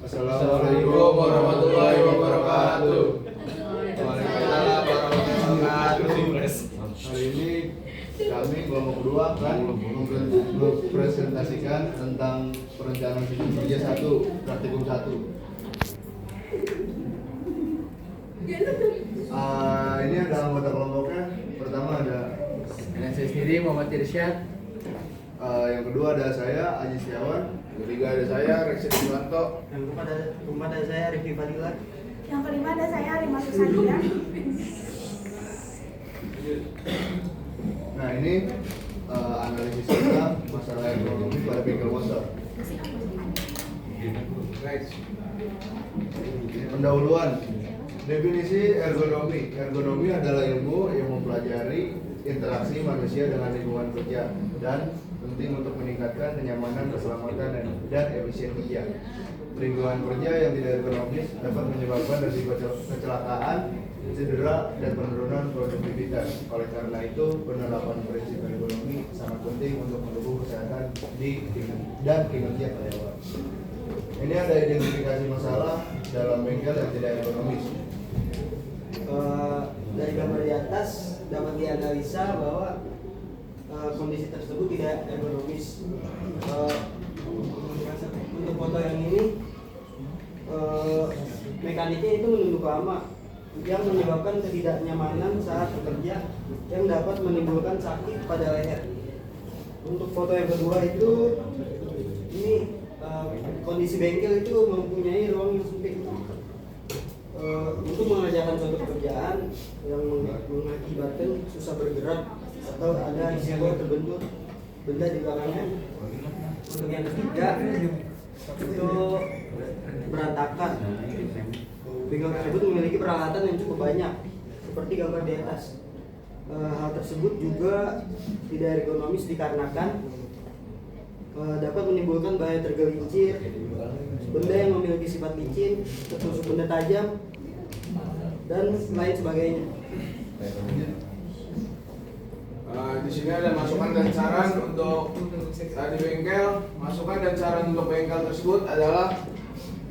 Assalamualaikum warahmatullahi wabarakatuh. Waalaikumsalam warahmatullahi wabarakatuh. Hari ini kami kelompok 2 akan mempresentasikan tentang perencanaan sistem kerja 1, praktikum 1. Ini ada anggota kelompoknya. Pertama ada saya sendiri, Muhammad Irsyad. Yang kedua ada saya, Aji Setiawan. Yang ketiga ada saya, Reksi Suwanto. Yang keempat ada saya, Rifki Fadila. Yang kelima ada saya, Rima Susandia. Nah ini analisis kita masalah ekonomi pada bengkel motor. Pendahuluan. Definisi ergonomi. Ergonomi adalah ilmu yang mempelajari interaksi manusia dengan lingkungan kerja dan penting untuk meningkatkan kenyamanan, keselamatan, dan efisien kerja. Lingkungan kerja yang tidak ergonomis dapat menyebabkan risiko kecelakaan, cedera, dan penurunan produktivitas. Oleh karena itu, penerapan prinsip ergonomi sangat penting untuk mendukung kesehatan dan kinerja karyawan. Ini ada identifikasi masalah dalam bengkel yang tidak ergonomis. Dari gambar di atas dapat dianalisa bahwa kondisi tersebut tidak ergonomis. Untuk foto yang ini, mekaniknya itu menunduk lama yang menyebabkan ketidaknyamanan saat bekerja yang dapat menimbulkan sakit pada leher. Untuk foto yang kedua itu, ini kondisi bengkel itu mempunyai ruang yang sempit. Untuk mengerjakan suatu pekerjaan yang mengakibatkan susah bergerak atau ada risiko terbentur benda di belakangnya. Untuk yang ketiga itu berantakan. Bengkel tersebut memiliki peralatan yang cukup banyak seperti gambar di atas. Hal tersebut juga tidak ergonomis dikarenakan dapat menimbulkan bahaya tergelincir, benda yang memiliki sifat licin, tertusuk benda tajam, dan lain sebagainya. Di sini ada masukan dan saran untuk di bengkel. Masukan dan saran untuk bengkel tersebut adalah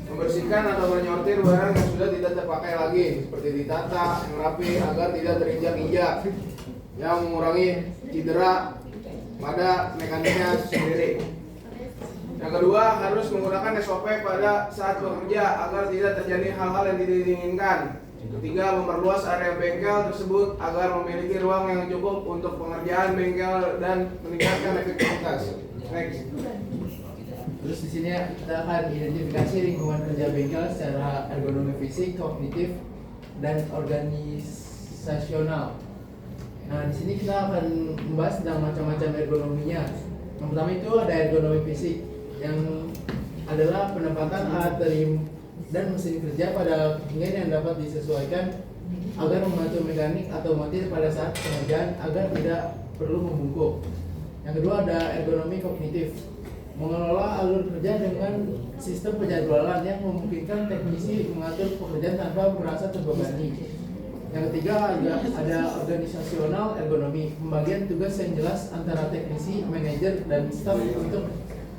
membersihkan atau menyortir barang yang sudah tidak terpakai lagi, seperti ditata yang rapi agar tidak terinjak-injak, yang mengurangi cedera pada mekaniknya sendiri. Yang kedua, harus menggunakan SOP pada saat bekerja agar tidak terjadi hal-hal yang tidak diinginkan. Ketiga, memperluas area bengkel tersebut agar memiliki ruang yang cukup untuk pengerjaan bengkel dan meningkatkan efektivitas. Next. Terus di sini kita akan identifikasi lingkungan kerja bengkel secara ergonomi fisik, kognitif, dan organisasional. Nah, di sini kita akan membahas tentang macam-macam ergonominya. Yang pertama itu ada ergonomi fisik, yang adalah penempatan alat dan mesin kerja pada ketinggian yang dapat disesuaikan agar membantu mekanik atau montir pada saat pengerjaan agar tidak perlu membungkuk. Yang kedua ada ergonomi kognitif, mengelola alur kerja dengan sistem penjadwalan yang memungkinkan teknisi mengatur pekerjaan tanpa merasa terbebani. Yang ketiga ada organisasional ergonomi, pembagian tugas yang jelas antara teknisi, manajer, dan staf untuk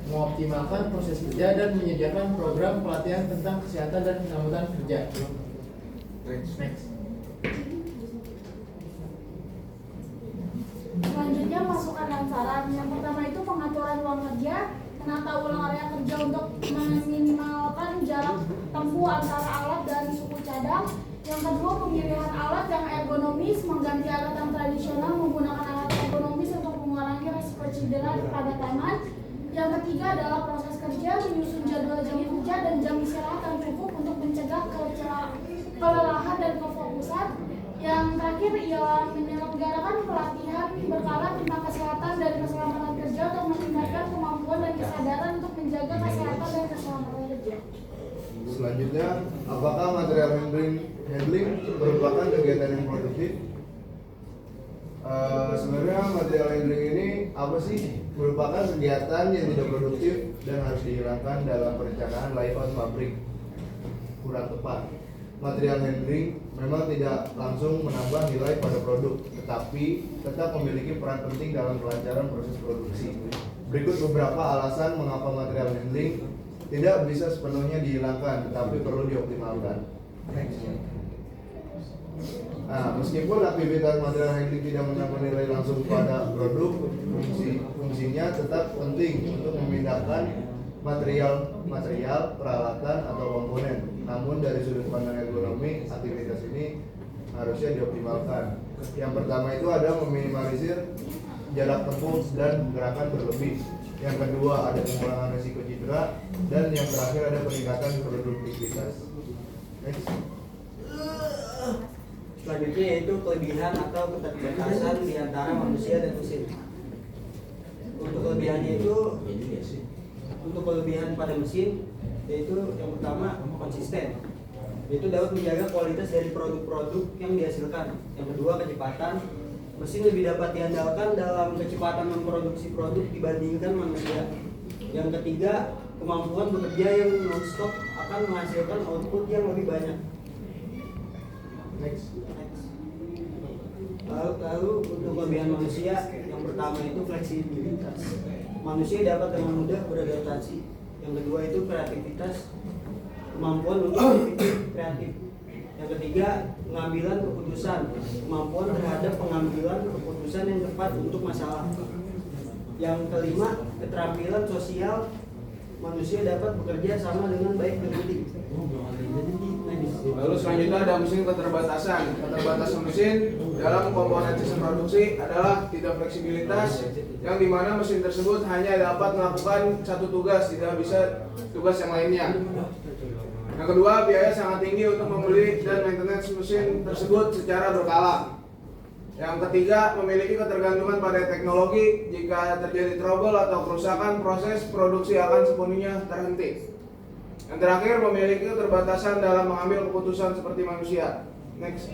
mengoptimalkan proses kerja dan menyediakan program pelatihan tentang kesehatan dan keselamatan kerja. Next. Selanjutnya masukan dan saran. Yang pertama itu pengaturan ruang kerja, menata ulang area kerja untuk meminimalkan jarak tempuh antara alat dan suku cadang. Yang kedua, pemilihan alat yang ergonomis, mengganti alat yang tradisional menggunakan alat ergonomis untuk mengurangi risiko cedera pada tangan. Yang ketiga adalah proses kerja, menyusun jadwal jam kerja dan jam istirahat yang cukup untuk mencegah kelelahan dan kefokusan. Yang terakhir ialah menyelenggarakan pelatihan berkala tentang kesehatan dan keselamatan kerja untuk meningkatkan kemampuan dan kesadaran untuk menjaga kesehatan dan keselamatan kerja. Selanjutnya, apakah material handling merupakan kegiatan yang produktif? Sebenarnya material handling ini apa sih? Merupakan kegiatan yang tidak produktif dan harus dihilangkan dalam perencanaan layout pabrik. Kurang tepat. Material handling memang tidak langsung menambah nilai pada produk, tetapi tetap memiliki peran penting dalam kelancaran proses produksi. Berikut beberapa alasan mengapa material handling tidak bisa sepenuhnya dihilangkan, tetapi perlu dioptimalkan. Nah, meskipun aktivitas material handling tidak menambah nilai langsung pada produk, fungsinya tetap penting untuk memindahkan material, peralatan atau komponen. Namun dari sudut pandang ergonomi, aktivitas ini harusnya dioptimalkan. Yang pertama itu ada meminimalisir jarak tempuh dan gerakan berlebih. Yang kedua ada pengurangan risiko cedera, dan yang terakhir ada peningkatan produktivitas. Next. Selanjutnya yaitu kelebihan atau keterbatasan di antara manusia dan mesin. Untuk kelebihannya itu, untuk kelebihan pada mesin yaitu yang pertama konsisten, yaitu dapat menjaga kualitas dari produk-produk yang dihasilkan. Yang kedua kecepatan, mesin lebih dapat diandalkan dalam kecepatan memproduksi produk dibandingkan manusia. Yang ketiga kemampuan bekerja yang non-stop akan menghasilkan output yang lebih banyak. Next. Lalu untuk kelebihan manusia, yang pertama itu fleksibilitas. Manusia dapat dengan mudah beradaptasi. Yang kedua itu kreativitas, kemampuan untuk berpikir kreatif. Yang ketiga pengambilan keputusan, kemampuan terhadap pengambilan keputusan yang tepat untuk masalah. Yang kelima keterampilan sosial, manusia dapat bekerja sama dengan baik dengan tim. Lalu selanjutnya ada mesin keterbatasan. Keterbatasan mesin dalam komponen sistem produksi adalah tidak fleksibilitas, yang dimana mesin tersebut hanya dapat melakukan satu tugas, tidak bisa tugas yang lainnya. Yang kedua, biaya sangat tinggi untuk membeli dan maintenance mesin tersebut secara berkala. Yang ketiga, memiliki ketergantungan pada teknologi. Jika terjadi trouble atau kerusakan, proses produksi akan sepenuhnya terhenti. Yang terakhir, memiliki keterbatasan dalam mengambil keputusan seperti manusia. Next.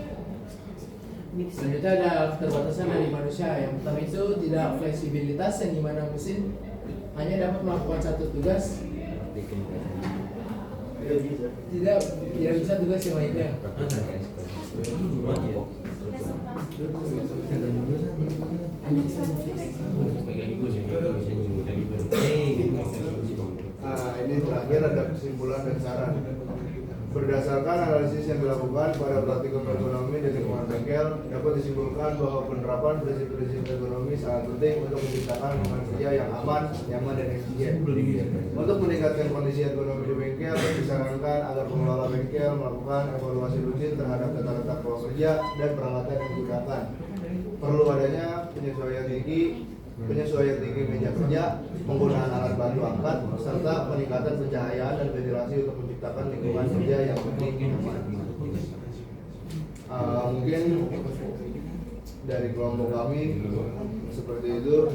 Selanjutnya ada keterbatasan dari manusia. Yang pertama itu tidak fleksibilitas, yang dimana mesin hanya dapat melakukan satu tugas, tidak bisa tugas yang lainnya. Nah, ini terakhir ada kesimpulan dan saran. Berdasarkan analisis yang dilakukan pada praktikum ergonomi dan lingkungan bengkel, dapat disimpulkan bahwa penerapan prinsip-prinsip ergonomi sangat penting untuk menciptakan lingkungan kerja yang aman, nyaman, dan efisien. Untuk meningkatkan kondisi ergonomi di bengkel, disarankan agar pengelola bengkel melakukan evaluasi rutin terhadap tata letak ruang kerja dan peralatan yang digunakan. Perlu adanya penyesuaian tinggi meja kerja, penggunaan alat bantu angkat, serta peningkatan pencahayaan dan ventilasi untuk menciptakan lingkungan kerja yang unik nyaman. Mungkin dari kelompok kami seperti itu.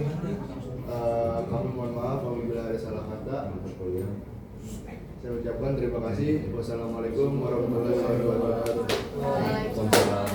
Kami mohon maaf apabila ada salah kata. Saya ucapkan terima kasih. Wassalamualaikum warahmatullahi wabarakatuh. Waalaikumsalam.